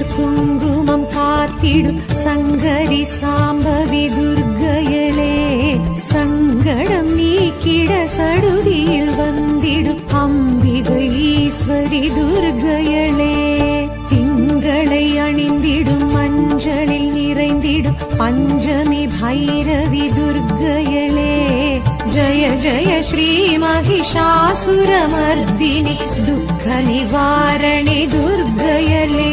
மலர் குங்குமம் காத்திடும் சங்கரி சாம்பவி துர்க்கையளே, சங்கடம் நீக்கிட சடுதியில் வந்திடும் அம்பிகை ஈஸ்வரி துர்க்கையளே, திங்களை அணிந்திடும் மஞ்சளில் நிறைந்திடும் பஞ்சமி பைரவி துர்க்கையளே, ஜய ஜய ஸ்ரீ மகிஷாசுரமர்தினி துக்க நிவாரணி துர்க்கையளே.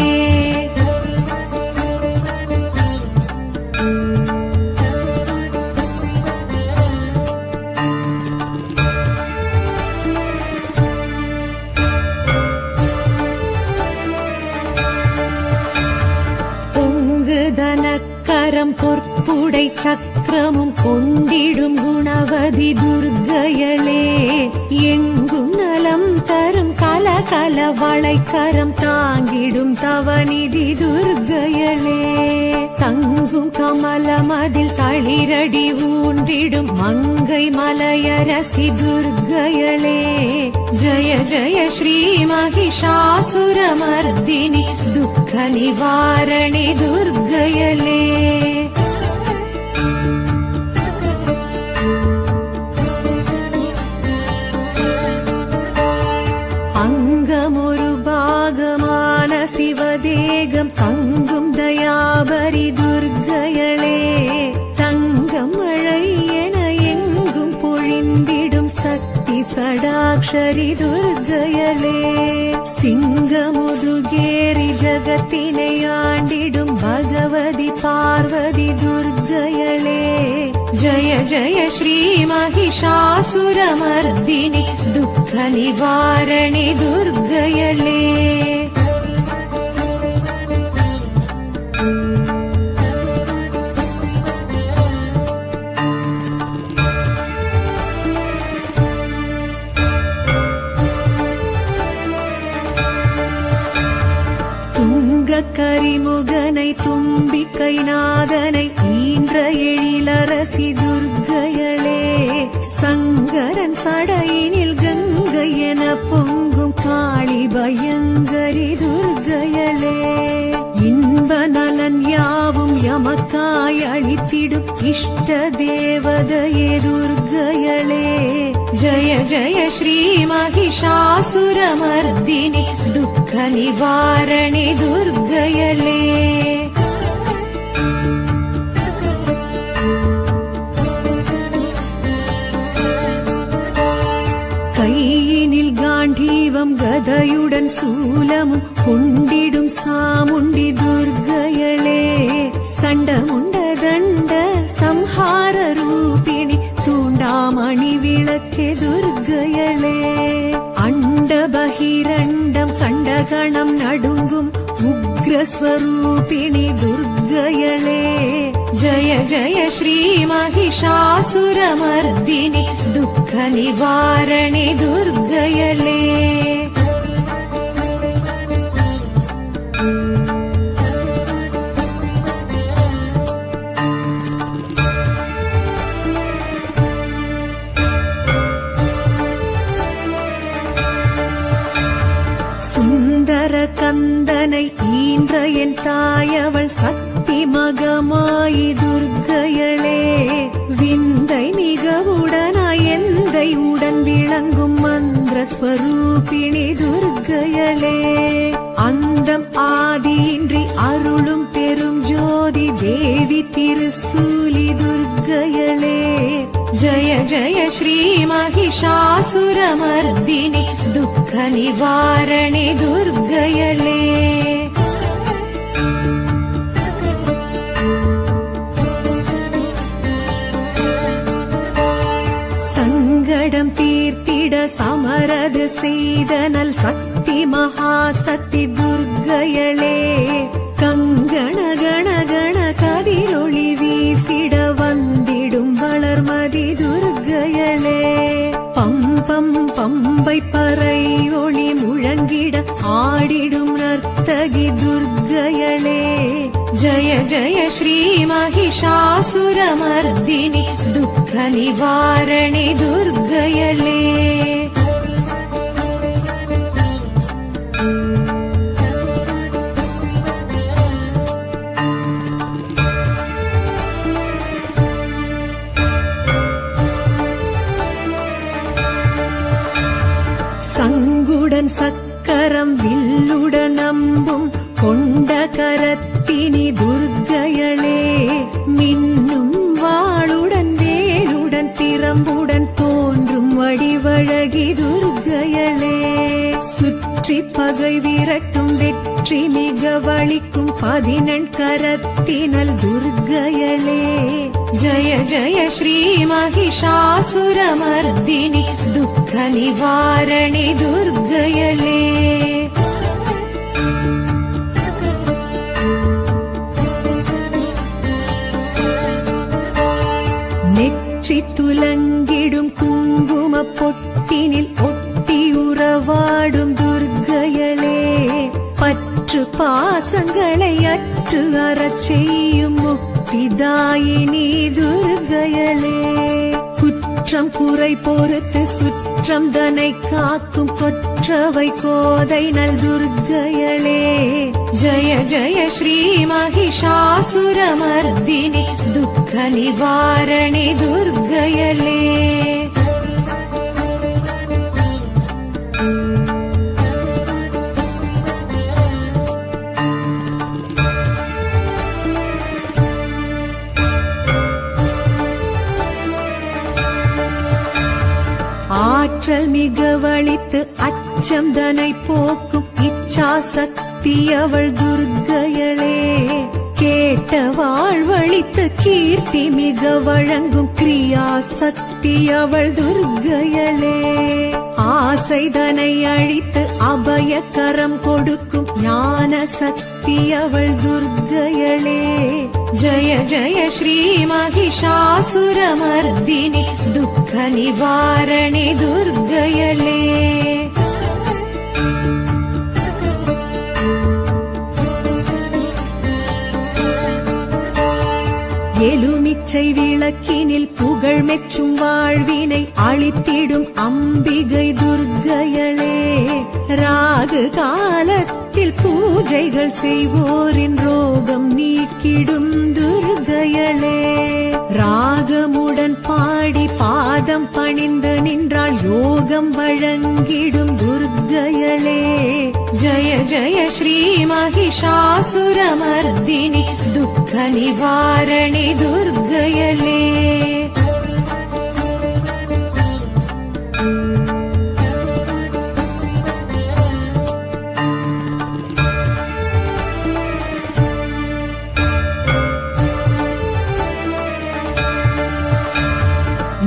தனக்கரம் பொற்புடை சக்கரமும் கொண்டிடும் குணவதி துர்க்கையளே, எங்கும் நலம் தரும் கலகல வளைக்கரம் தாங்கிடும் தவநிதி துர்க்கையளே, தங்கும் கமலமதில் தளிரடி ஊன்றிடும் மங்கை மலையரசி துர்க்கையளே, ஜய ஜய ஸ்ரீ மகிஷாசுரமர்தினி துக்க நிவாரணி துர்க்கையளே. அங்கமொரு பாகமான சிவதேகம் தங்கும் தயாபரி துர்க்கையளே, தங்கம் மழை என எங்கும் பொழிந்திடும் சக்தி சடாக்ஷரி துர்க்கையளே, சிங்கமுதுகேரி ஜகத்தினை ஆண்டிடும் பகவதி பார்வதி துர்க்கையளே, ஜய ஜய ஸ்ரீ மகிஷாசுரமர்தினி துக்க நிவாரணி துர்க்கையளே. கரிமுகனை தும்பிக்கை நாதனை ஈன்ற எழிலரசி துர்க்கையளே, சங்கரன் சடையினில் கங்கை என பொங்கும் காளி பயங்கரி துர்க்கையளே, இன்ப நலன் யாவும் எமக்காய் அளித்திடும் இஷ்ட தேவதையே துர்க்கையளே, ஜய ஜய ஸ்ரீ மகிஷாசுரமர்தினி துக்க நிவாரணி துர்க்கையளே. கையினில் காண்டீவம் கதையுடன் சூலமும் கொண்டிடும் சாமுண்டி துர்க்கையளே, சண்டமுண்ட தண்ட சம்ஹார ரூபிணி தூண்டாமணி விளக்கே துர்க்கையளே, அண்ட பகிரண்டம் கண்டகணம் நடுங்கும் உக்ரஸ்வரூபிணி துர்க்கையளே, ஜய ஜய ஸ்ரீ மகிஷாசுரமர்தினி துக்க நிவாரணி துர்க்கையளே. சுந்தர கந்தனை ஈன்ற என் தாயவள் சக்தி மகமாயி துர்க்கையளே, விந்தை மிகவுடனாய் எந்தை உடன் விளங்கும் மந்திர ஸ்வரூபிணி துர்க்கையளே, அந்தம் ஆதியின்றி அருளும் பெரும் ஜோதி தேவி திருசூலி துர்க்கையளே, ஜய ஜய ஸ்ரீ மகிஷாசுரமர்தினி துக்க நிவாரணி துர்க்கையளே. சங்கடம் தீர்த்திட சமரது செய்தனல் சக்தி மகாசக்தி துர்க்கையளே, கங்கண கண கண கதிரொளி வீசிட வந்திடும் வளர்மதி துர்க்கையளே, பம்பம் பம்பை பறை ஒளி முழங்கிட ஆடிடும் நர்த்தகி துர்க்கையளே, ஜய ஜய ஸ்ரீ மகிஷாசுரமர்தினி துக்க நிவாரணி துர்க்கையளே. கரத்தினி துர்க்கையளே, மின்னும் வாளுடன் வேலுடன் திறம்புடன் தோன்றும் வடிவழகி துர்க்கையளே, சுற்றி பகை விரட்டும் வெற்றி மிக வலிக்கும் 14 கரத்தினல் துர்க்கையளே. ஜய ஜய ஸ்ரீ மகிஷாசுரமர்தினி துக்க நிவாரணி துர்க்கையளே. நெற்றி துலங்கிடும் குங்கும பொட்டினில் ஒட்டி உறவாடும் துர்க்கையளே, பற்று பாசங்களை அற்று அறச் செய்யும் முக்திதாயினி துர்க்கையளே, குற்றம் குறை பொறுத்து சுற்றம் தனை காக்கும் கொற்றவை கோதை நல் துர்க்கையளே. ஜய ஜய ஸ்ரீ மகிஷாசுரமர்தினி துக்க நிவாரணி துர்க்கையளே. ஆற்றல் மிக வலித்து அச்சம் தனை போக்கும் இச்சா சக்தி அவள் துர்க்கையளே, கேட்ட வாழ்வழித்து கீர்த்தி மிக வழங்கும் கிரியா சக்தி அவள் துர்க்கையளே, ஆசை தனை அழித்து அபய கரம் கொடுக்கும் ஞான சக்தி அவள் துர்க்கையளே. ஜய ஜய ஸ்ரீ மகிஷாசுரமர்தினி துக்க நிவாரணி துர்க்கையளே. எலுமிச்சை விளக்கினில் புகழ் மெச்சும் வாழ்வினை அளித்திடும் அம்பிகை துர்க்கையளே, ராகு காலத்தில் பூஜைகள் செய்வோரின் ரோகம் நீக்கிடும் துர்க்கையளே, ராகமுடன் பாடி பாதம் பணிந்து நின்றால் யோகம் வழங்கிடும் துர்க்கையளே. ஜய ஜய ஸ்ரீ மகிஷாசுரமர்தினி துக்க நிவாரணி துர்க்கையளே.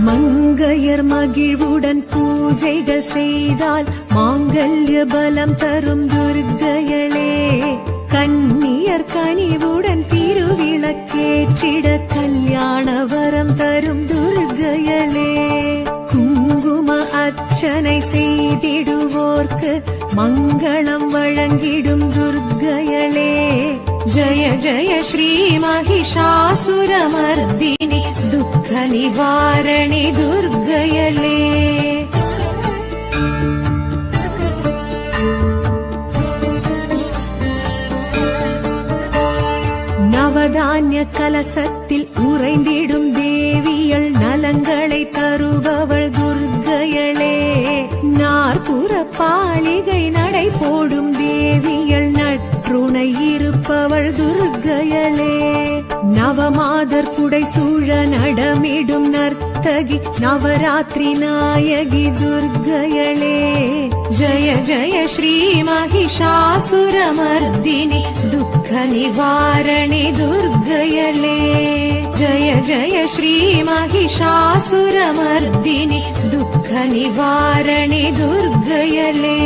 மங்கையர் மகிழ்வுடன் பூஜைகள் செய்தால் மாங்கல்ய பலம் தரும் துர்க்கையளே, கன்னியர் கனிவுடன் திருவிளக்கேற்றிட கல்யாண வரம் தரும் துர்க்கையளே, குங்கும அர்ச்சனை செய்திடுவோர்க்கு மங்களம் வழங்கிடும் துர்க்கையளே. ஜய ஜய ஸ்ரீ மகிஷாசுரமர்தினி துக்க நிவாரணி துர்க்கையளே. நவதானிய கலசத்தில் உறைந்திடும் தேவியல் நலங்களை தருபவள் துர்க்கையளே, நாற்புற பாலிகை நடை போடும் தேவியல் நற்றுணை இருப்பவள் துர்க்கையளே, நவமாதர் குடை சூழ நடமிடும் நர்த்தகி நவராத்திரி நாயகி துர்க்கையளே. ஜய ஜய ஸ்ரீ மகிஷாசுரமர்தினி துக்க நிவாரணி துர்க்கையளே. ஜய ஜய ஸ்ரீ மகிஷாசுரமர்தினி துக்க நிவாரணி துர்க்கையளே.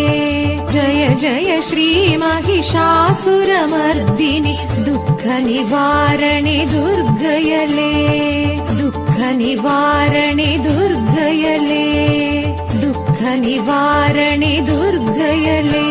ஜய ஜய ஸ்ரீ மகிஷாசுரமர்தினி துக்க நிவாரணி துர்க்கையளே. துக்க நிவாரணி துர்க்கையளே. துக்க நிவாரணி துர்க்கையளே.